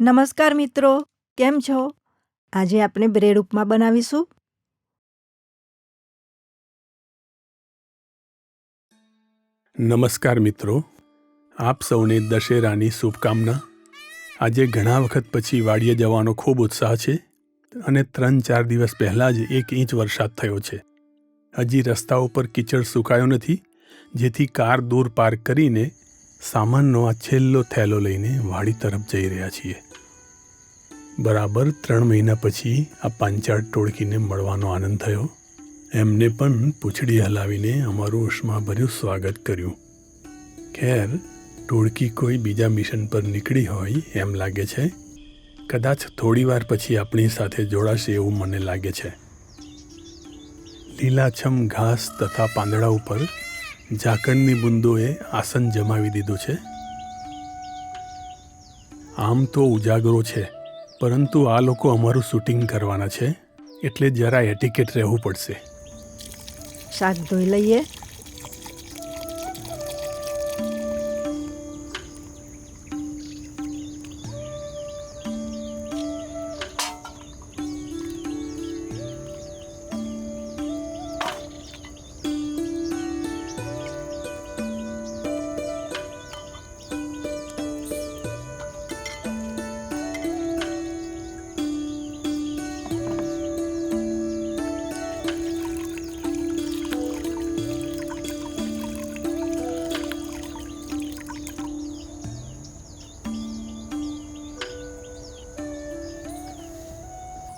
નમસ્કાર મિત્રો, કેમ છો? આજે આપણે બ્રેડ ઉપમા બનાવીશું. નમસ્કાર મિત્રો, આપ સૌને દશેરાની શુભકામના. આજે ઘણા વખત પછી વાડીએ જવાનો ખૂબ ઉત્સાહ છે અને 3-4 દિવસ પહેલાં જ 1 ઇંચ વરસાદ થયો છે. હજી રસ્તા ઉપર કીચડ સુકાયો નથી, જેથી કાર દૂર પાર્ક કરીને સામાનનો આ છેલ્લો થેલો લઈને વાડી તરફ જઈ રહ્યા છીએ. બરાબર 3 મહિના પછી આ પાંચાળ ટોળકીને મળવાનો આનંદ થયો. એમને પણ પૂંછડી હલાવીને અમારું ઉષ્માભર્યું સ્વાગત કર્યું. ખેર, ટોળકી કોઈ બીજા મિશન પર નીકળી હોય એમ લાગે છે. કદાચ થોડીવાર પછી આપણી સાથે જોડાશે એવું મને લાગે છે. લીલાછમ ઘાસ તથા પાંદડા ઉપર ઝાકળની બૂંદોએ આસન જમાવી દીધું છે. આમ તો ઉજાગરો છે, પરંતુ આ લોકો અમારું શૂટિંગ કરવાના છે, એટલે જરા એટિકેટ રહેવું પડશે. શાક ધોઈ લઈએ.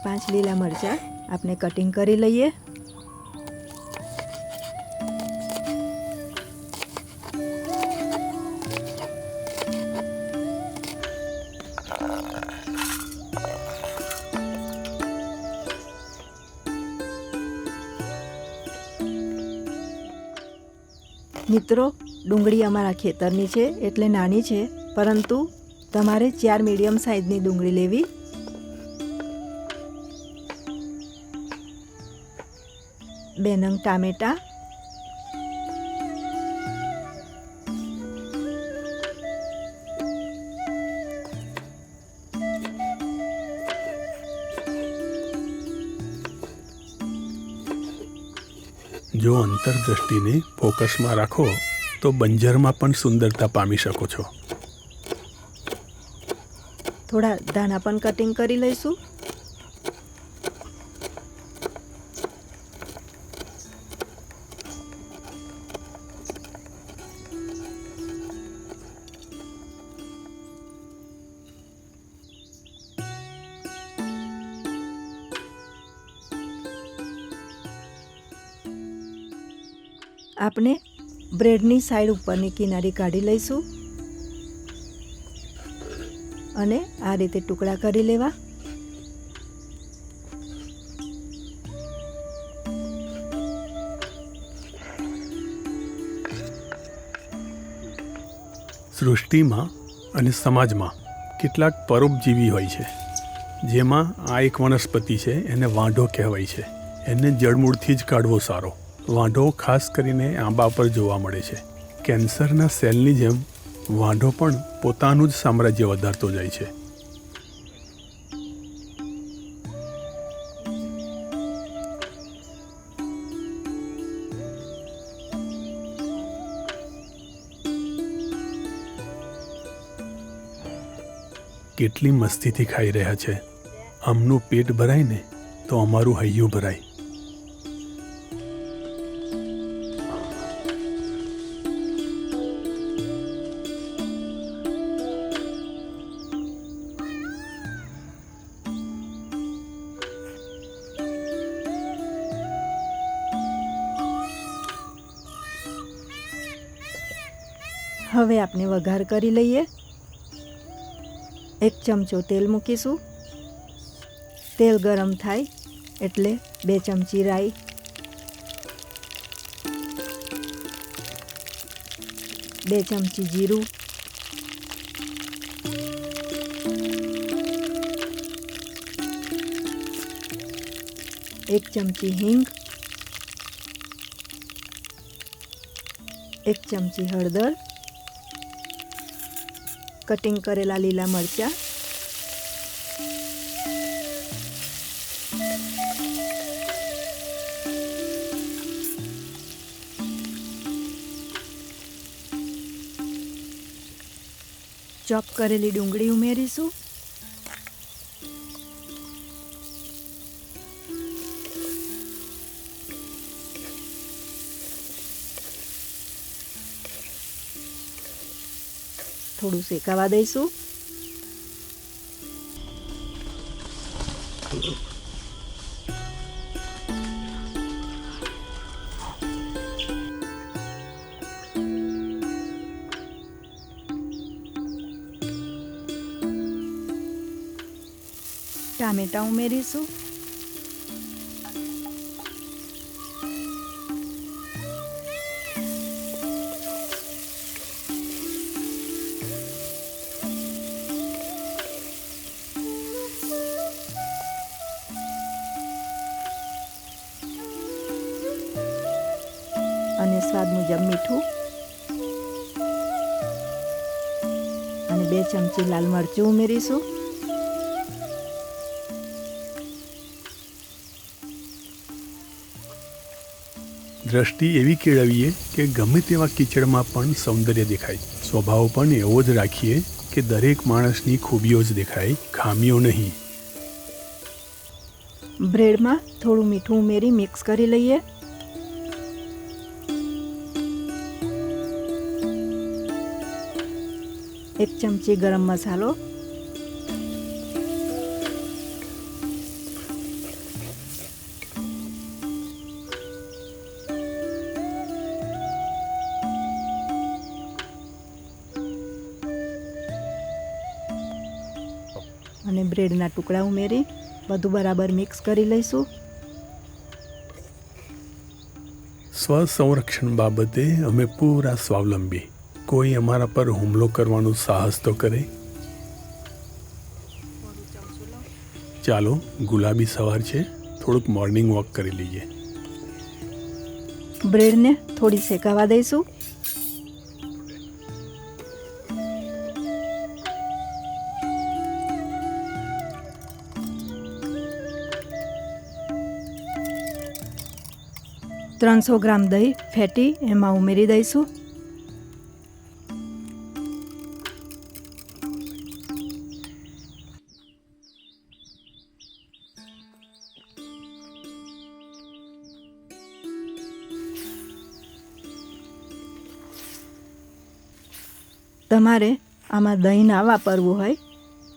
પાંચ લીલા મરચાં આપણે કટિંગ કરી લઈએ. મિત્રો, ડુંગળી અમારા ખેતરની છે એટલે નાની છે, પરંતુ તમારે 4 મીડિયમ સાઇઝની ડુંગળી લેવી. બે નંગ ટામેટાં, જો અંતરદ્રષ્ટિને ફોકસમાં રાખો તો બંજરમાં પણ સુંદરતા પામી શકો છો. થોડા ધાણા પણ કટિંગ કરી લઈશું. આપણે બ્રેડની સાઈડ ઉપરની કિનારી કાઢી લઈશું અને આ રીતે ટુકડા કરી લેવા. સૃષ્ટિમાં અને સમાજમાં કેટલાક પરોપજીવી હોય છે, જેમાં આ એક વનસ્પતિ છે, એને વાંઢો કહેવાય છે. એને જડમૂળથી જ કાઢવો સારો. વાંઢો ખાસ કરીને આંબા પર જોવા મળે છે. કેન્સરના સેલની જેમ વાંઢો પણ પોતાનું જ સામ્રાજ્ય વધારતો જાય છે. કેટલી મસ્તીથી ખાઈ રહ્યા છે. આમનું પેટ ભરાય ને તો અમારું હૈયું ભરાય. હવે આપણે વઘાર કરી લઈએ. 1 ચમચો તેલ મૂકીશું. તેલ ગરમ થાય એટલે 2 ચમચી રાઈ, 2 ચમચી જીરું, 1 ચમચી હિંગ, 1 ચમચી હળદર, કટિંગ કરેલા લીલા મરચાં, ચોપ કરેલી ડુંગળી ઉમેરીશું. થોડું શેકાવા દઈશું. ટામેટાં ઉમેરીશું. અને સ્વાદ મુજબ મીઠું અને 2 ચમચી લાલ મરચું ઉમેરીશું. દ્રષ્ટિ એવી કેળવીએ કે ગમે તેવા કીચડમાં પણ સૌંદર્ય દેખાય. સ્વભાવ પણ એવો જ રાખીએ કે દરેક માણસની ખૂબીઓ જ દેખાય, ખામીઓ નહીં. બ્રેડમાં થોડું મીઠું ઉમેરી મિક્સ કરી લઈએ. એક ચમચી ગરમ મસાલો, અને બ્રેડના ટુકડા ઉમેરી બધું બરાબર મિક્સ કરી લઈશું. સ્વસંરક્ષણ બાબતે અમે પૂરા સ્વાવલંબી. કોઈ અમારા પર હુમલો કરવાનું સાહસ તો કરે. ચાલો, ગુલાબી સવાર છે, થોડુંક મોર્નિંગ વોક કરી લઈએ. બ્રેડને થોડી શેકાવા દઈશું. $300 ગ્રામ દહીં ફેટી એમાં ઉમેરી દઈશું. તમારે આમાં દહીં ના વાપરવું હોય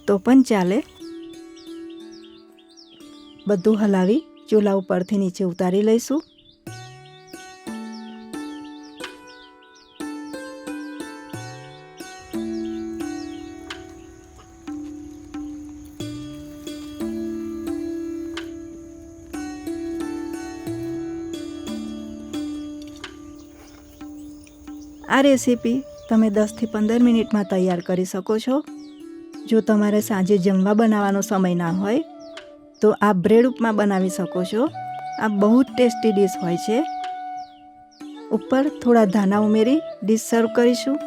તો પણ ચાલે. બધું હલાવી ચૂલા ઉપરથી નીચે ઉતારી લઈશું. આ રેસીપી તમે 10થી 15 મિનિટમાં તૈયાર કરી શકો છો. જો તમારે સાંજે જમવા બનાવવાનો સમય ના હોય તો આ બ્રેડ ઉપમા બનાવી શકો છો. આ બહુ જ ટેસ્ટી ડીશ હોય છે. ઉપર થોડા ધાણા ઉમેરી ડીશ સર્વ કરીશું.